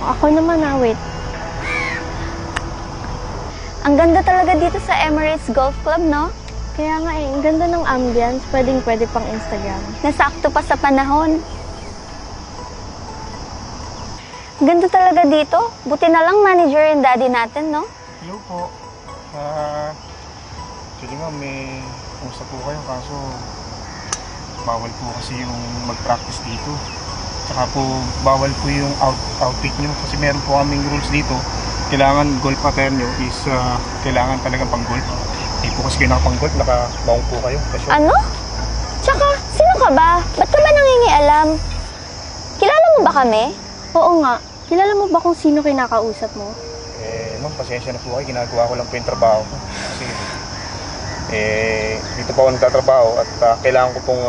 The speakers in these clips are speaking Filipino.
Ako naman wait. Ang ganda talaga dito sa Emirates Golf Club, no? Kaya nga ang ganda ng ambience, pwede pang Instagram. Nasakto pa sa panahon. Ganda talaga dito. Buti na lang manager yung daddy natin, no? Hello po. Actually nga, may kumusta po kayo, kaso bawal po kasi yung mag-practice dito. Tsaka po, bawal po yung outfit nyo kasi meron po kaming rules dito. Kailangan golf attire nyo is kailangan talaga pang golf. Hindi po kasi kayo nakapang golf, nakabaong po kayo. Ano? Tsaka, sino ka ba? Ba't ka ba nangingialam? Kilala mo ba kami? Oo nga. Kilala mo ba kung sino kinakausap mo? Ma'am, pasensya na po kayo. Ginagawa ko lang po yung trabaho ko. Kasi, dito po ako nagtatrabaho at kailangan ko pong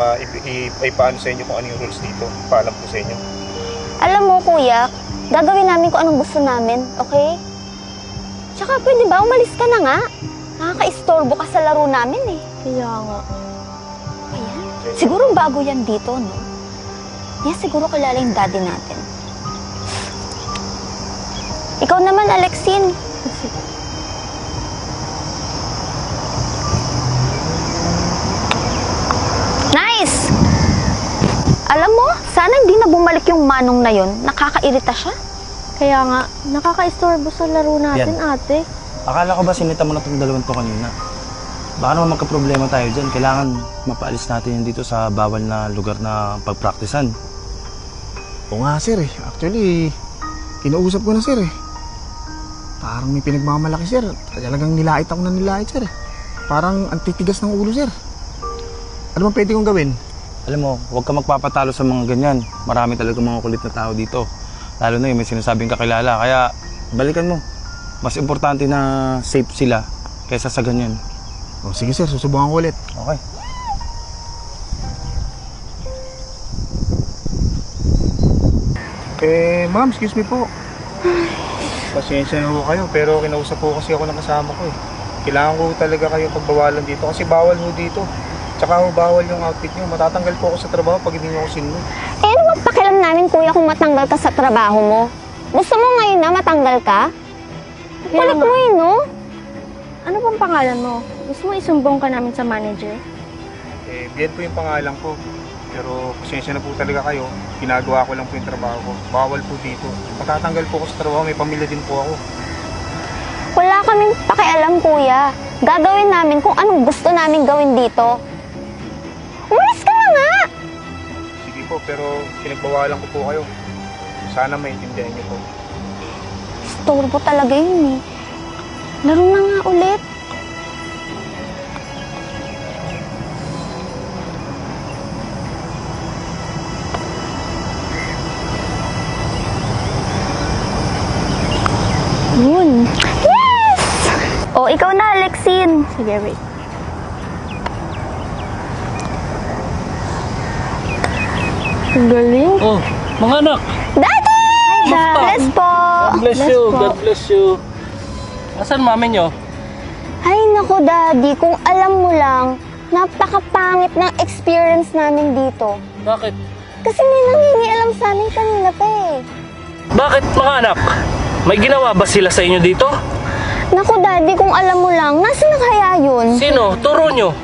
ipaano sa inyo kung ano yung rules dito. Paalam po sa inyo. Alam mo, kuya, gagawin namin kung anong gusto namin, okay? Tsaka, pwede ba? Umalis ka na nga. Nakaka-istorbo ka sa laro namin, eh. Kaya nga. Ayan. Siguro bago yan dito, no? Yan, siguro kilala yung daddy natin. Ikaw naman, Alexine. Nice! Alam mo, sana hindi na bumalik yung manong na yun. Nakakairita siya. Kaya nga, nakaka-istorbo sa laro natin, Yan. ate. Akala ko ba sinita mo na itong dalawang to kanina? Baka naman magka-problema tayo dyan. Kailangan mapaalis natin yun dito sa bawal na lugar na pagpraktisan. Oo nga, sir. Actually, kinausap ko na, sir. Parang may pinagmamalaki, sir. Talagang nilait ako na nilait, sir. Parang antitigas ng ulo, sir. Ano bang pwede kong gawin? Alam mo, huwag ka magpapatalo sa mga ganyan. Marami talaga mga kulit na tao dito. Lalo na yung may sinasabing kakilala. Kaya balikan mo. Mas importante na safe sila kaysa sa ganyan. Oh, sige, sir. Susubukan ko ulit. Okay. Ma'am, excuse me po. Pasensya na po kayo, pero kinausap po kasi ako ng kasama ko eh. Kailangan ko talaga kayo pagbawalan dito kasi bawal ho dito. Tsaka ho bawal yung outfit nyo. Matatanggal po ako sa trabaho pag hindi nyo ako sinunod. Eh, ano ba pakialam namin, kuya, kung matanggal ka sa trabaho mo? Gusto mo ngayon na matanggal ka? Kulit mo yun, no? Ano bang pangalan mo? Gusto mo isumbong ka namin sa manager? Biyan po yung pangalan ko. Pero pasensya na po talaga kayo. Ginagawa ko lang po yung trabaho ko. Bawal po dito. Matatanggal po ako sa trabaho. May pamilya din po ako. Wala kaming pakialam, kuya. Gagawin namin kung anong gusto namin gawin dito. Umalis ka na nga! Sige po, pero pinagbawalan ko po kayo. Sana maintindihan niyo po. Istorbo talaga yun eh. Laro na nga ulit. Yun. Yes! O, ikaw na, Alexine. Sige, wait. Ang galing. Oh, mga anak! Daddy! Bless po! God bless you! God bless you! Asan mami nyo? Ay, naku, Daddy. Kung alam mo lang, napakapangit ng experience namin dito. Bakit? Kasi may nangingialam sa amin kanina pa eh. Bakit mga anak? May ginawa ba sila sa inyo dito? Naku, Daddy, kung alam mo lang, nasa na kaya yun? Sino? Turo nyo.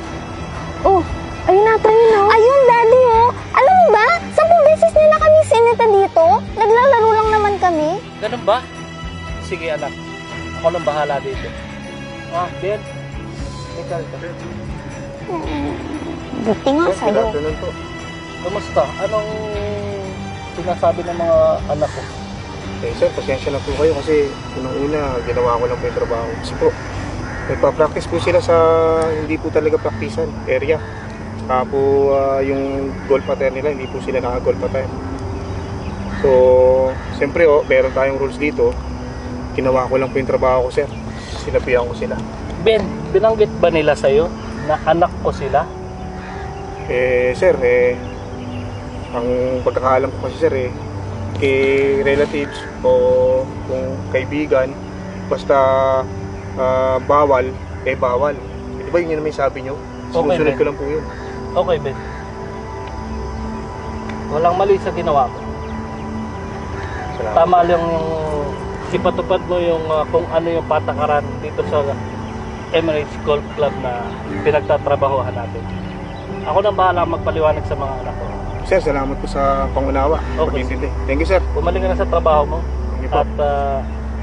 Oh, ayun nata yun, oh. Ayun, Daddy, oh. Alam mo ba, 10 beses nila kami sinita dito. Naglalaro lang naman kami. Ganun ba? Sige anak, ako nang bahala dito. Ben, ikaw ito. Buti nga sa'yo. Kamusta? Anong sinasabi ng mga anak ko? Sir, pasensya na po kayo kasi unang-una, ginawa ko lang po yung trabaho. Kasi po, nagpa-practice po sila sa hindi po talaga practicean area. Saka po yung golf attire nila, hindi po sila naka-golf attire. So, siyempre meron tayong rules dito. Ginawa ko lang po yung trabaho ko, sir. Sinabihan ko sila. Ben, binanggit ba nila sa'yo na anak ko sila? Sir, ang pagkakaalam ko kasi, sir, kay relatives o kung kaibigan, basta bawal, bawal. Di ba yun naman yung sabi nyo? Sinusunod ko lang po yun. Okay, Ben. Walang mali sa ginawa ko. Salamat. Tama lang yung ipatupad mo yung kung ano yung patakaran dito sa Emirates Golf Club na pinagtatrabahuhan natin. Ako nang bahala magpaliwanag sa mga anak ko. Sir, salamat po sa pangunawa. Okay. Pag-intindi. Thank you, sir. Bumalik ka na sa trabaho mo Thank you po. at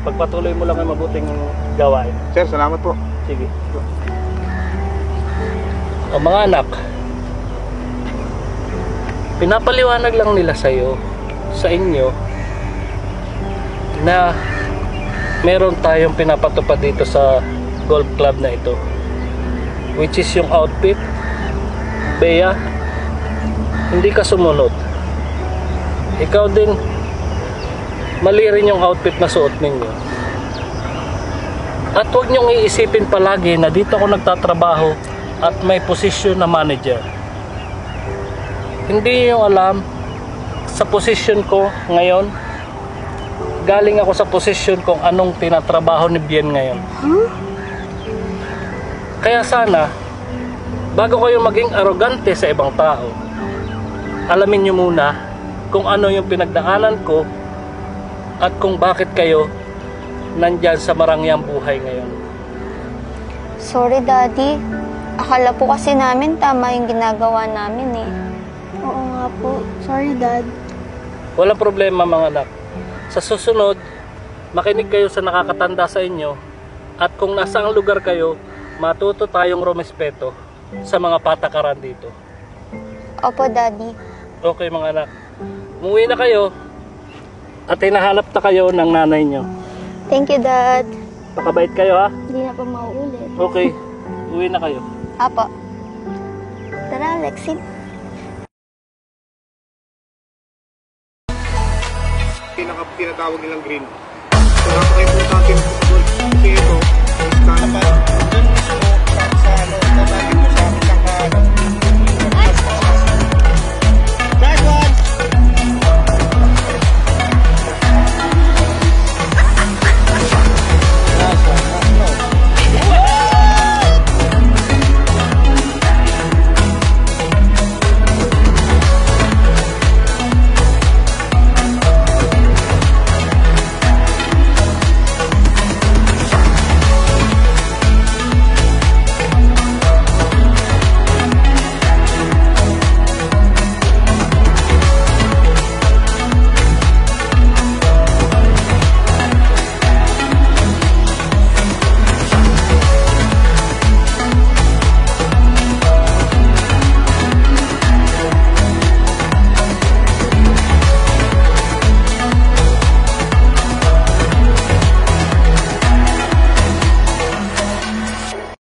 pagpatuloy mo lang ang mabuting gawain. Sir, salamat po. Sige. O mga anak, pinapaliwanag lang nila sa inyo, na meron tayong pinapatupad dito sa golf club na ito, which is yung outfit. Bea, hindi ka sumunod. Ikaw din, mali rin yung outfit na suot ninyo. At huwag niyong iisipin palagi na dito ako nagtatrabaho at may posisyon na manager. Hindi yung alam, sa posisyon ko ngayon, galing ako sa posisyon kung anong tinatrabaho ni Bien ngayon. Kaya sana, bago kayo maging arrogante sa ibang tao, alamin nyo muna kung ano yung pinagdaanan ko at kung bakit kayo nandyan sa marangyang buhay ngayon. Sorry, Daddy. Akala po kasi namin tama yung ginagawa namin eh. Oo nga po. Sorry, Dad. Walang problema mga anak. Sa susunod, makinig kayo sa nakakatanda sa inyo at kung nasaang lugar kayo, matuto tayong rumespeto sa mga patakaran dito. Opo, Daddy. Okay mga anak, umuwi na kayo at hinahanap na kayo ng nanay nyo. Thank you, Dad. Pakabait kayo ha. Hindi na po mauulit. Okay, uwi na kayo. Apo. Tara, Lexi. Tinatawag nilang green. So, napaka-importante ng football. Kasi ito, sana